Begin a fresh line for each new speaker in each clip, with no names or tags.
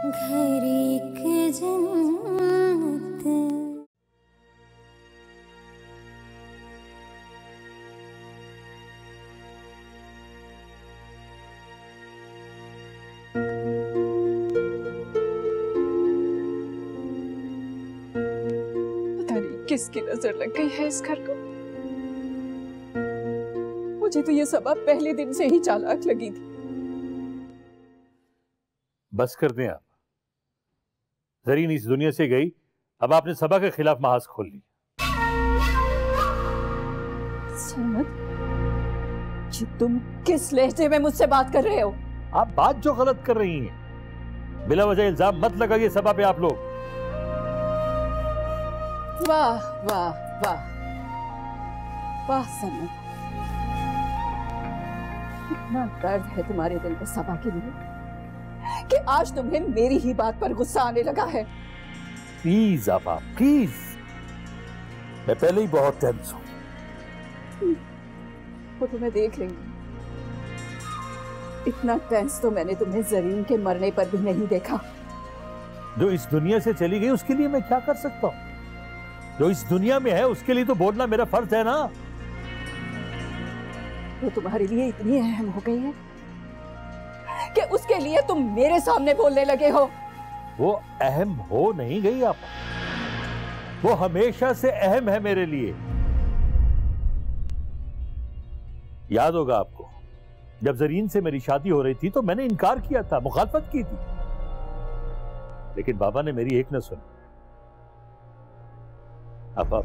घर एक जन्नत।
पता नहीं किसकी नजर लग गई है इस घर को। मुझे तो ये सबा पहले दिन से ही चालाक लगी थी।
बस कर दें आप। जरीन इस दुनिया से गई, अब आपने सबा के खिलाफ महाज खोल ली।
सरमद, ये तुम किस लहजे में मुझसे बात कर रहे हो?
आप बात जो गलत कर रही हैं, बिला वजह इल्जाम मत लगाइए सबा पे आप लोग।
वाह वाह वाह वाह सरमद, इतना दर्द है तुम्हारे दिल में सबा के लिए कि आज तुम्हें मेरी ही बात पर गुस्सा आने लगा है।
प्लीज आपा प्लीज, मैं पहले ही बहुत टेंस हूं।
वो तुम्हें देख रही हूं, इतना टेंस तो मैंने तुम्हें जरीन के मरने पर भी नहीं देखा।
जो इस दुनिया से चली गई उसके लिए मैं क्या कर सकता हूं? जो इस दुनिया में है उसके लिए तो बोलना मेरा फर्ज है ना।
वो तुम्हारे लिए इतनी अहम हो गई है कि उसके लिए तुम मेरे सामने बोलने लगे हो।
वो अहम हो नहीं गई आप, वो हमेशा से अहम है मेरे लिए। याद होगा आपको, जब जरीन से मेरी शादी हो रही थी तो मैंने इनकार किया था, मुखालफत की थी, लेकिन बाबा ने मेरी एक न सुनी। अब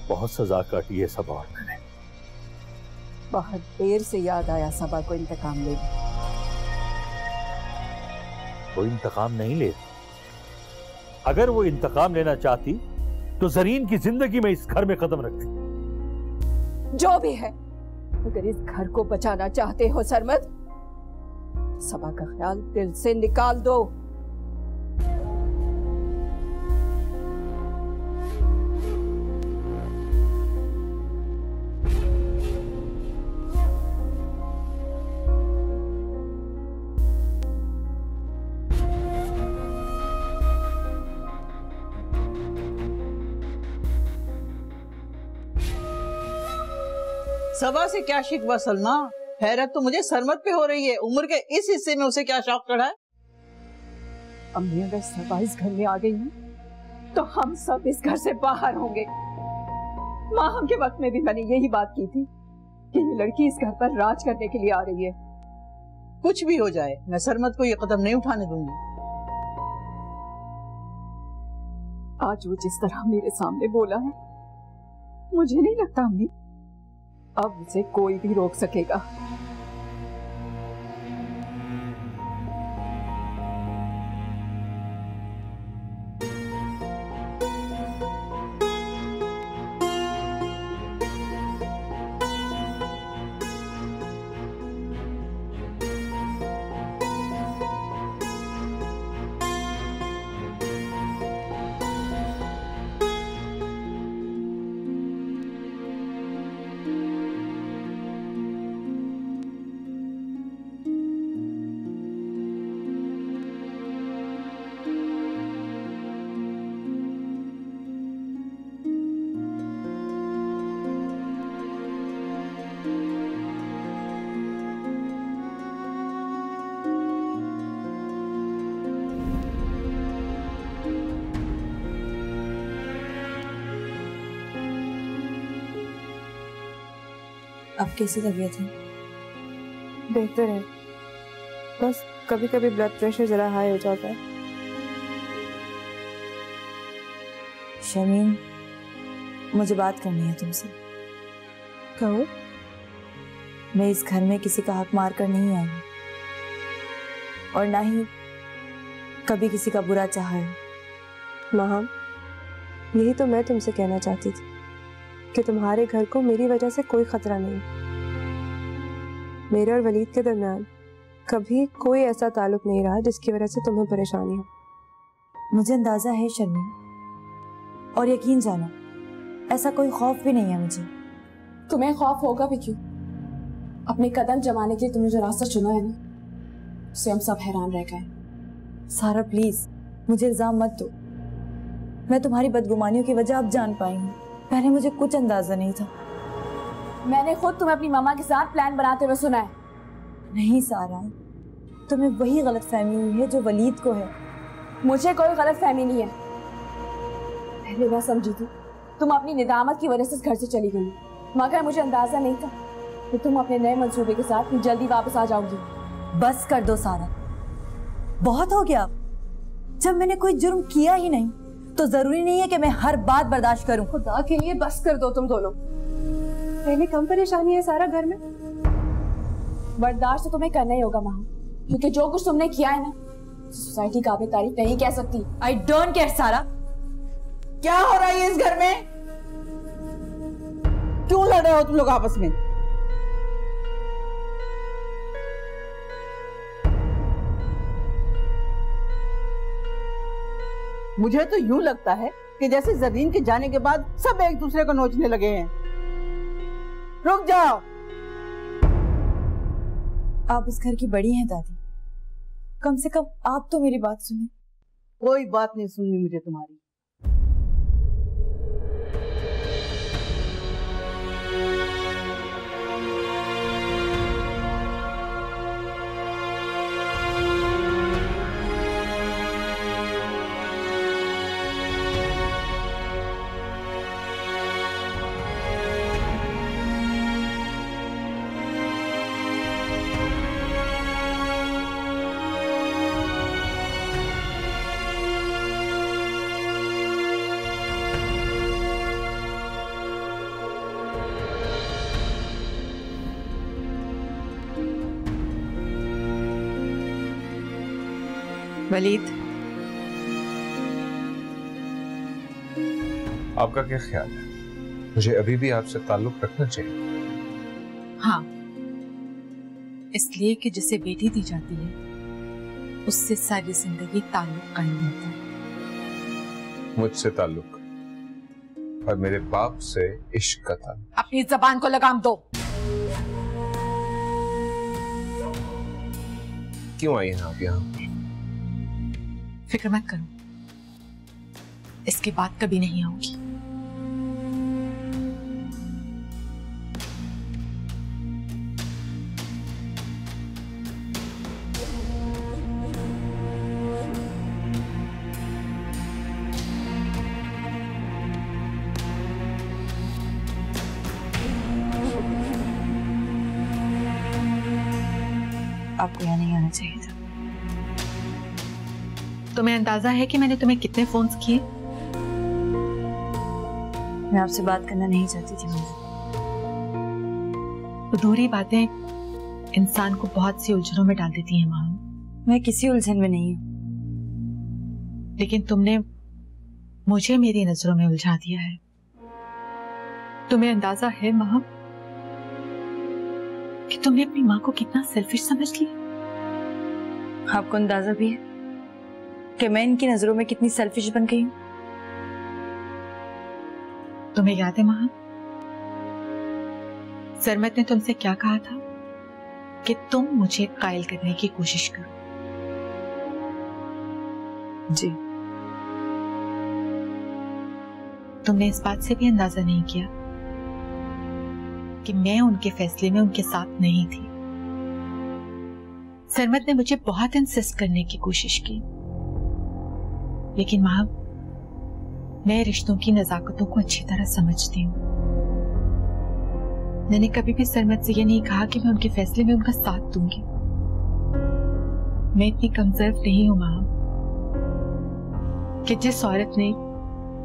बहुत सजा काटी है सबा और मैंने।
बहुत देर से याद आया सबा को इंतकाम लेना।
वो इंतकाम नहीं ले, अगर वो इंतकाम लेना चाहती तो जरीन की जिंदगी में इस घर में कदम रखती।
जो भी है, अगर इस घर को बचाना चाहते हो सरमद, सबा का ख्याल दिल से निकाल दो।
सबा से क्या शिकवा सलमा? हैरत तो मुझे सरमद पे हो रही है। उम्र के इस हिस्से में उसे क्या शौक चढ़ा है?
अम्मी, अगर सबा इस घर में आ गई है तो हम सब इस घर से बाहर होंगे। माँ के वक्त में भी मैंने यही बात की थी कि ये लड़की इस घर पर राज करने के लिए आ रही है।
कुछ भी हो जाए, मैं सरमद को ये कदम नहीं उठाने दूंगी।
आज वो जिस तरह मेरे सामने बोला है, मुझे नहीं लगता अम्मी अब उसे कोई भी रोक सकेगा।
अब कैसी तबीयत है?
बेहतर है, बस कभी कभी ब्लड प्रेशर जरा हाई हो जाता है।
शर्मीन, मुझे बात करनी है तुमसे।
कहो।
मैं इस घर में किसी का हक मार कर नहीं आई हूँ और ना ही कभी किसी का बुरा चाहा है।
माहम, यही तो मैं तुमसे कहना चाहती थी कि तुम्हारे घर को मेरी वजह से कोई खतरा नहीं। मेरे और वलीद के दरमियान कभी कोई ऐसा ताल्लुक नहीं रहा जिसकी वजह से तुम्हें परेशानी हो।
मुझे अंदाजा है शर्मीन, और यकीन जानो ऐसा कोई खौफ भी नहीं है मुझे।
तुम्हें खौफ होगा भी क्यों? अपने कदम जमाने के लिए तुमने जो रास्ता चुना है ना,
उससे हम सब हैरान रह गए। सारा प्लीज मुझे इल्जाम मत दो। मैं तुम्हारी बदगुमानियों की वजह अब जान पाई हूँ, पहले मुझे कुछ अंदाजा नहीं था।
मैंने खुद तुम्हें अपनी मामा के साथ प्लान बनाते हुए सुना है।
नहीं सारा, तुम्हें वही गलतफहमी हुई है जो वलीद को है।
मुझे कोई गलतफहमी नहीं है। पहले मैं समझी थी तुम अपनी निदामत की वजह से इस घर से चली गई, मगर मुझे अंदाजा नहीं था कि तुम अपने नए मंसूबे के साथ जल्दी वापस आ जाओगी।
बस कर दो सारा, बहुत हो गया। जब मैंने कोई जुर्म किया ही नहीं तो जरूरी नहीं है कि मैं हर बात बर्दाश्त करूं।
खुदा के लिए बस कर दो तुम दोनों।
पहले कम परेशानी है सारा घर में।
बर्दाश्त तो तुम्हें करना ही होगा माँ, क्योंकि जो कुछ तुमने किया है ना, सोसाइटी काबिल तारीफ नहीं कह सकती।
आई डोंट केयर सारा।
क्या हो रहा है इस घर में? क्यों लड़ रहे हो तुम लोग आपस में? मुझे तो यूं लगता है कि जैसे ज़रीन के जाने के बाद सब एक दूसरे को नोचने लगे हैं। रुक जाओ।
आप इस घर की बड़ी हैं दादी, कम से कम आप तो मेरी बात सुने।
कोई बात नहीं सुननी मुझे तुम्हारी।
वलीद,
आपका क्या ख्याल है? मुझे अभी भी आपसे ताल्लुक रखना चाहिए?
हाँ, इसलिए कि जिसे बेटी दी जाती है उससे सारी जिंदगी ताल्लुक कायम रहता है।
मुझसे ताल्लुक और मेरे बाप से इश्क का ताल्लुक।
अपनी जबान को लगाम दो।
क्यों आई हैं आप यहाँ?
फिक्र मत करो, इसकी बात कभी नहीं होगी।
आपको यहाँ नहीं आना चाहिए था।
तुम्हें अंदाजा है कि मैंने तुम्हें कितने फोन्स किए?
मैं आपसे बात करना नहीं चाहती थी मम्मी।
अधूरी बातें इंसान को बहुत सी उलझनों में डाल देती हैं माँ।
मैं किसी उलझन में नहीं हूँ।
लेकिन तुमने मुझे मेरी नजरों में उलझा दिया है। तुम्हें अंदाजा है माँ कि तुमने अपनी माँ को कितना सेल्फिश समझ लिया?
आपको अंदाजा भी है कि मैं इनकी नजरों में कितनी सेल्फिश बन गई हूँ?
तुम्हें याद है माँ, सरमत ने तुमसे क्या कहा था कि तुम मुझे कायल करने की कोशिश करो?
जी।
तुमने इस बात से भी अंदाजा नहीं किया कि मैं उनके फैसले में उनके साथ नहीं थी। सरमत ने मुझे बहुत इंसिस्ट करने की कोशिश की, लेकिन माँ, मैं रिश्तों की नजाकतों को अच्छी तरह समझती हूँ। मैंने कभी भी सरमत से ये नहीं कहा कि मैं उनके फैसले में उनका साथ दूंगी। मैं इतनी कमजोर नहीं हूं माँ कि जिस औरत ने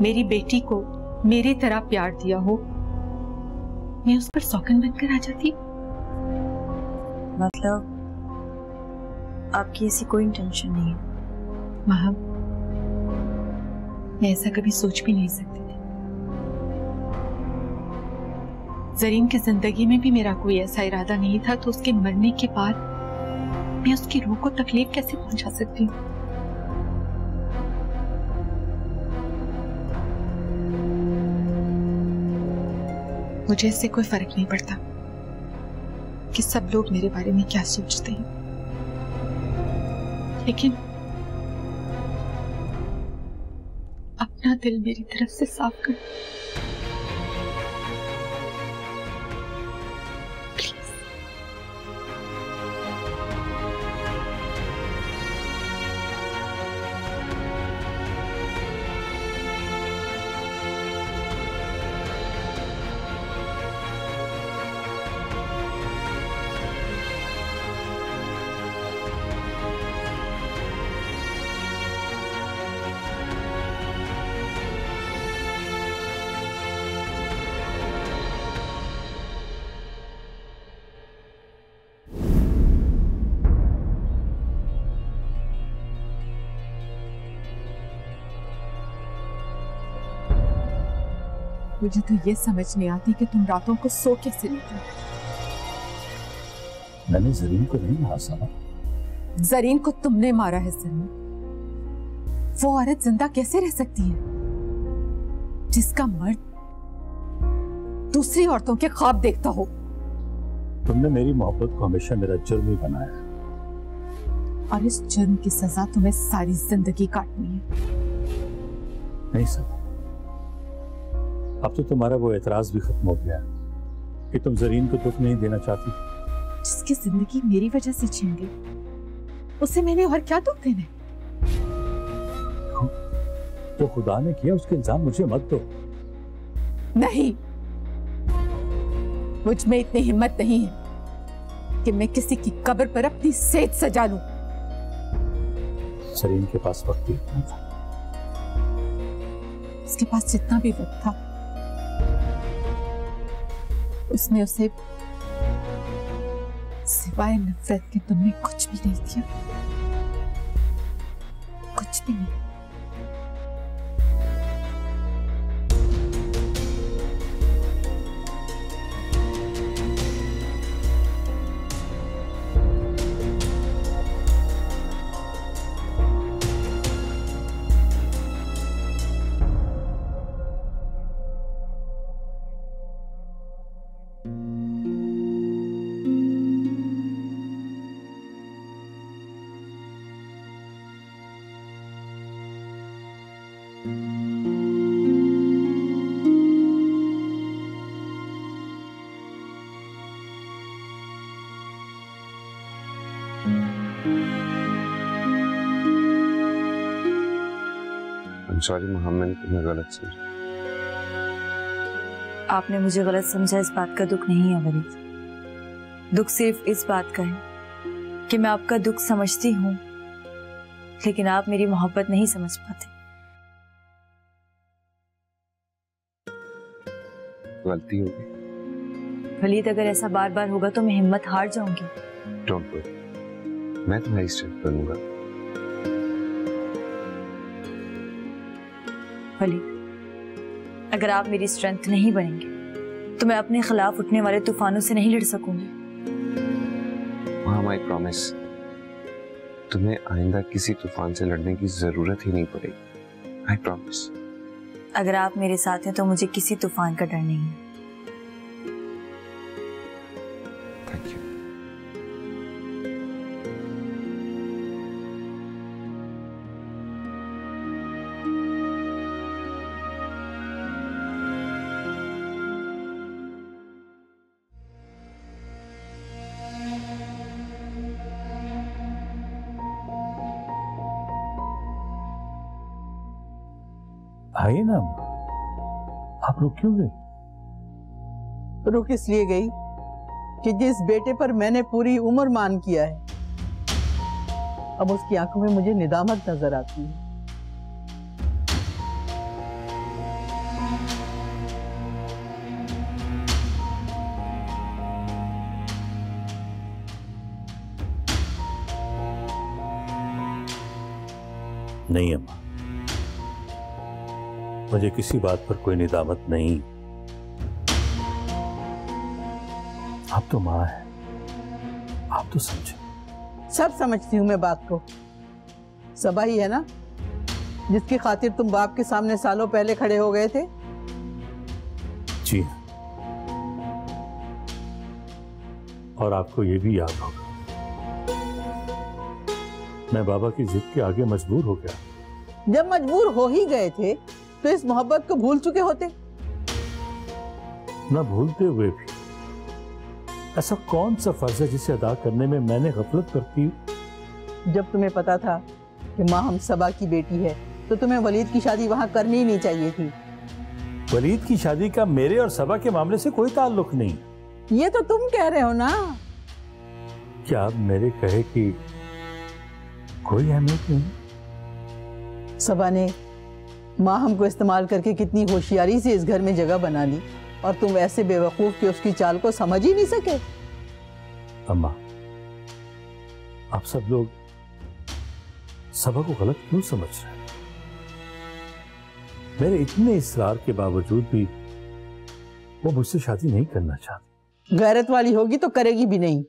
मेरी बेटी को मेरी तरह प्यार दिया हो, मैं उस पर सौगंध बनकर आ जाती।
मतलब आपकी ऐसी कोई इंटेंशन नहीं है?
माँ, मैं ऐसा कभी सोच भी नहीं सकती थी। ज़रीन की जिंदगी में भी मेरा कोई ऐसा इरादा नहीं था, तो उसके मरने के बाद मैं उसकी रूह को तकलीफ कैसे पहुंचा सकती हूँ? मुझे इससे कोई फर्क नहीं पड़ता कि सब लोग मेरे बारे में क्या सोचते हैं। लेकिन अपना दिल मेरी तरफ से साफ कर। मुझे तो ये समझ नहीं आती कि तुम रातों को सो कैसे लेते हो।
मैंने जरीन को नहीं मारा साहब।
जरीन को तुमने मारा है सलमा। वो औरत जिंदा कैसे रह सकती है जिसका मर्द दूसरी औरतों के ख्वाब देखता हो?
तुमने मेरी मोहब्बत को हमेशा मेरा जुर्म ही बनाया
और इस जुर्म की सजा तुम्हें सारी जिंदगी काटनी है।
नहीं सर, अब तो तुम्हारा वो एतराज भी खत्म हो गया कि तुम जरीन को दुख नहीं देना चाहती।
जिसकी जिंदगी मेरी वजह से छीन गई उसे मैंने और क्या दुख देने?
तो खुदा ने किया उसके इल्जाम मुझे मत दो।
नहीं, मुझ में इतनी हिम्मत नहीं है कि मैं किसी की कब्र पर अपनी सेज सजा लूं।
जरीन के पास वक्त ही इतना था।
उसके पास जितना भी वक्त था उसने उसे सिवाय नफरत के तुमने कुछ भी नहीं दिया, कुछ भी नहीं।
सॉरी मोहम्मद, मैंने तुम्हें गलत समझा।
आपने मुझे गलत समझा, इस बात का दुख नहीं है वरीद। दुख सिर्फ इस बात का है कि मैं आपका दुख समझती हूँ लेकिन आप मेरी मोहब्बत नहीं समझ पाते।
गलती हो गई
वलीद, अगर ऐसा बार बार होगा तो मैं हिम्मत हार जाऊंगी।
डोंट वरी, मैं तुम्हारी स्ट्रेंथ बनूंगा।
वलीद, अगर आप मेरी स्ट्रेंथ नहीं बनेंगे तो मैं अपने खिलाफ उठने वाले तूफानों से नहीं लड़ सकूंगी।
आई प्रॉमिस, तुम्हें आइंदा किसी तूफान से लड़ने की जरूरत ही नहीं पड़ेगी। I promise.
अगर आप मेरे साथ हैं तो मुझे किसी तूफान का डर नहीं है।
Thank you.
आइए ना, आप रुक क्यों गए?
रुक इसलिए गई कि जिस बेटे पर मैंने पूरी उम्र मान किया है अब उसकी आंखों में मुझे निदामत नजर आती है।
नहीं अम्मा, मुझे किसी बात पर कोई निदामत नहीं। आप तो माँ है, आप तो समझे।
सब समझती हूँ मैं बात को। सबा ही है ना जिसकी खातिर तुम बाप के सामने सालों पहले खड़े हो गए थे?
जी हाँ, और आपको ये भी याद होगा मैं बाबा की जिद के आगे मजबूर हो गया।
जब मजबूर हो ही गए थे तो इस मोहब्बत को भूल चुके होते।
न भूलते हुए भी ऐसा कौन सा फर्ज है जिसे अदा करने में मैंने गफलत करती हूँ?
जब तुम्हें पता था कि माँ हम सबा की बेटी है तो तुम्हें वलीद की शादी वहां करनी ही नहीं चाहिए थी।
वलीद की शादी का मेरे और सबा के मामले से कोई ताल्लुक नहीं।
ये तो तुम कह रहे हो ना।
क्या आप मेरे कहे कि कोई अहमियत नहीं?
सबा ने माँ हमको इस्तेमाल करके कितनी होशियारी से इस घर में जगह बना ली और तुम ऐसे बेवकूफ कि उसकी चाल को समझ ही नहीं सके।
अम्मा, आप सब लोग सबा को गलत क्यों समझ रहे हैं? मेरे इतने इसरार के बावजूद भी वो मुझसे शादी नहीं करना चाहती।
गैरत वाली होगी तो करेगी भी नहीं।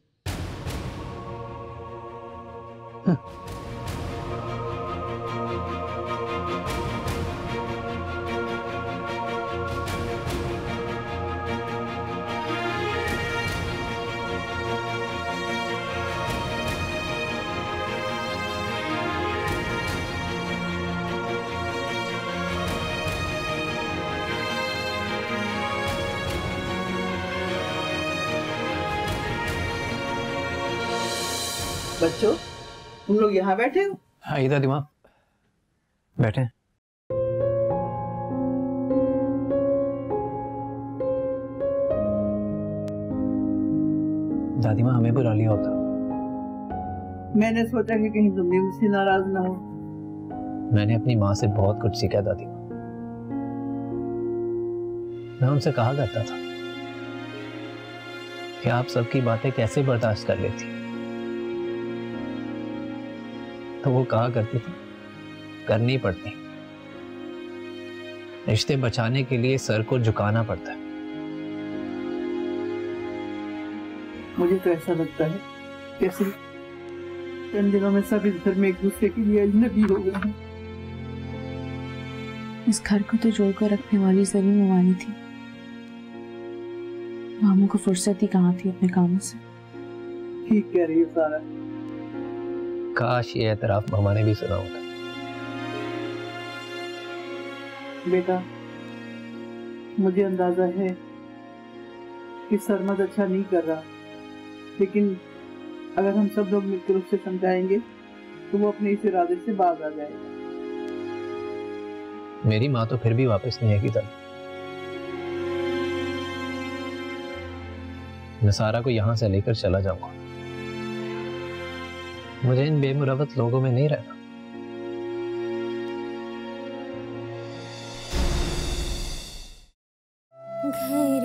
बच्चों, तुम लोग यहाँ बैठे हो?
हाँ दादी माँ, बैठे। दादी माँ, हमें बुला लिया होता।
मैंने सोचा कि कहीं तुम भी मुझसे नाराज ना हो।
मैंने अपनी माँ से बहुत कुछ सीखा दादी माँ। मैं उनसे कहा करता था कि आप सबकी बातें कैसे बर्दाश्त कर लेती, तो वो कहा करती थी करनी पड़ती, रिश्ते बचाने के लिए सर को झुकाना पड़ता है।
मुझे तो ऐसा लगता है जैसे इन दिनों में सब इस घर में एक दूसरे के लिए अजनबी हो गए हैं।
इस घर को तो जोड़कर रखने वाली जरीन मवानी थी। मामू को फुर्सत ही कहाँ थी अपने कामों से।
ठीक कह रही हो सारा।
काश ये एतराफ मामा ने भी सुना होता।
बेटा, मुझे अंदाजा है कि सरमद अच्छा नहीं कर रहा, लेकिन अगर हम सब लोग मिलकर उससे समझाएंगे तो वो अपने इस इरादे से बाज आ जाएगा।
मेरी माँ तो फिर भी वापस नहीं आएगी तब। मैं सारा को यहाँ से लेकर चला जाऊंगा। मुझे इन बेमुरवत लोगों में नहीं रहना।
घर